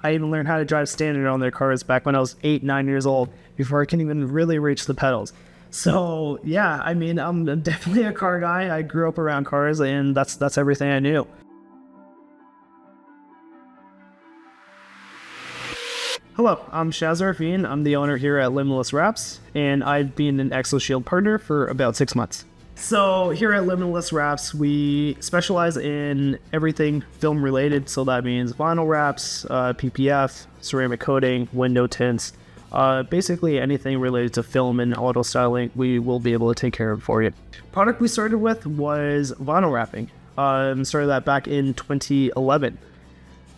I even learned how to drive standard on their cars back when I was 8, 9 years old, before I can even really reach the pedals. So yeah, I mean, I'm definitely a car guy. I grew up around cars, and that's everything I knew. Hello, I'm Shaz Afreen. I'm the owner here at Limitless Wraps, and I've been an ExoShield partner for about 6 months. So here at Limitless Wraps, we specialize in everything film related. So that means vinyl wraps, PPF, ceramic coating, window tints, basically anything related to film and auto styling, we will be able to take care of for you. Product we started with was vinyl wrapping. Started that back in 2011.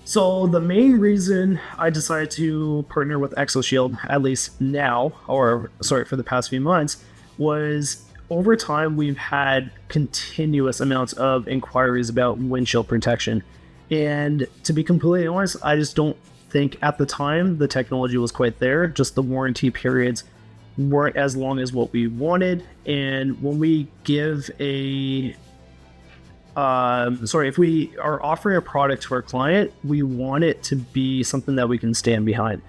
So the main reason I decided to partner with ExoShield, at least now, or sorry, for the past few months, was over time we've had continuous amounts of inquiries about windshield protection. And to be completely honest, I just don't think at the time the technology was quite there. Just the warranty periods weren't as long as what we wanted. And when we give if we are offering a product to our client, we want it to be something that we can stand behind.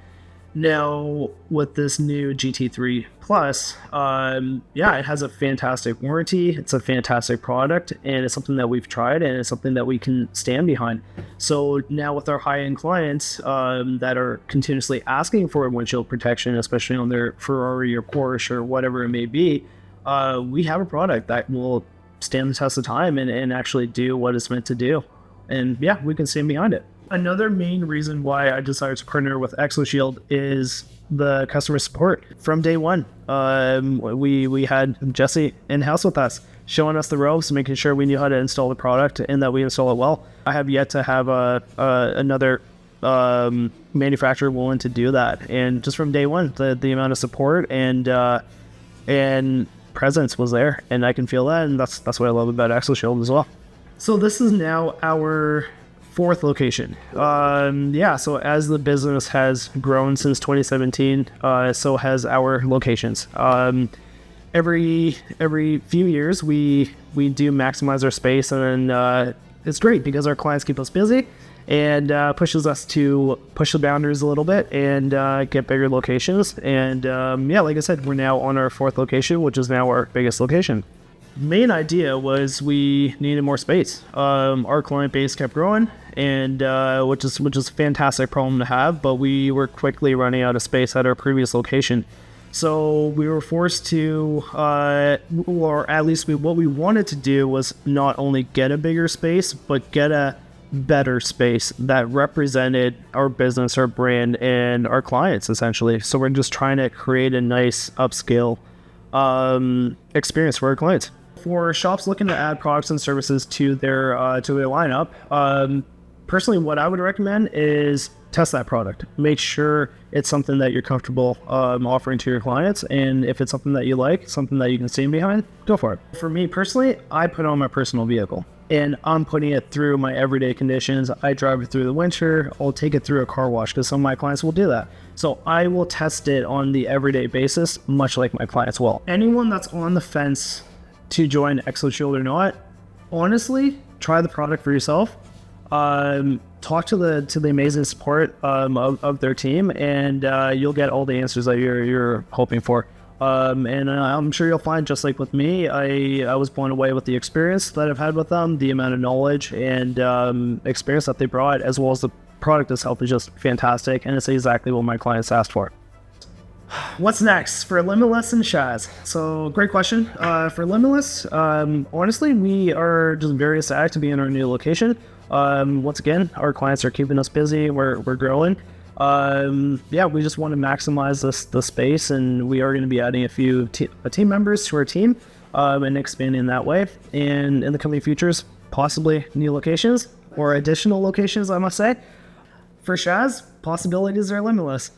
Now, with this new GT3 Plus, it has a fantastic warranty. It's a fantastic product, and it's something that we've tried, and it's something that we can stand behind. So now with our high-end clients that are continuously asking for windshield protection, especially on their Ferrari or Porsche or whatever it may be, we have a product that will stand the test of time and actually do what it's meant to do. And yeah, we can stand behind it. Another main reason why I decided to partner with ExoShield is the customer support. From day one, we had Jesse in-house with us, showing us the ropes, making sure we knew how to install the product and that we install it well. I have yet to have another manufacturer willing to do that. And just from day one, the amount of support and presence was there, and I can feel that, and that's what I love about ExoShield as well. So this is now our 4th location. So as the business has grown since 2017, so has our locations. Every few years we do maximize our space, and it's great because our clients keep us busy and pushes us to push the boundaries a little bit and get bigger locations. And like I said, we're now on our 4th location, which is now our biggest location. Main idea was we needed more space. Our client base kept growing, and which is a fantastic problem to have, but we were quickly running out of space at our previous location. So we were forced to, or at least what we wanted to do was not only get a bigger space, but get a better space that represented our business, our brand, and our clients, essentially. So we're just trying to create a nice upscale experience for our clients. For shops looking to add products and services to their lineup, personally, what I would recommend is test that product. Make sure it's something that you're comfortable offering to your clients, and if it's something that you like, something that you can stand behind, go for it. For me personally, I put on my personal vehicle, and I'm putting it through my everyday conditions. I drive it through the winter. I'll take it through a car wash because some of my clients will do that. So I will test it on the everyday basis, much like my clients will. Anyone that's on the fence to join ExoShield or not, honestly, try the product for yourself. Talk to the amazing support of their team, and you'll get all the answers that you're hoping for. And I'm sure you'll find, just like with me, I was blown away with the experience that I've had with them, the amount of knowledge and experience that they brought, as well as the product itself is just fantastic, and it's exactly what my clients asked for. What's next for Limitless and Shaz? So great question. For Limitless, honestly, we are just very ecstatic to be in our new location. Once again, our clients are keeping us busy. We're growing. We just want to maximize the space, and we are going to be adding a few team members to our team and expanding that way. And in the coming futures, possibly new locations or additional locations, I must say. For Shaz, possibilities are limitless.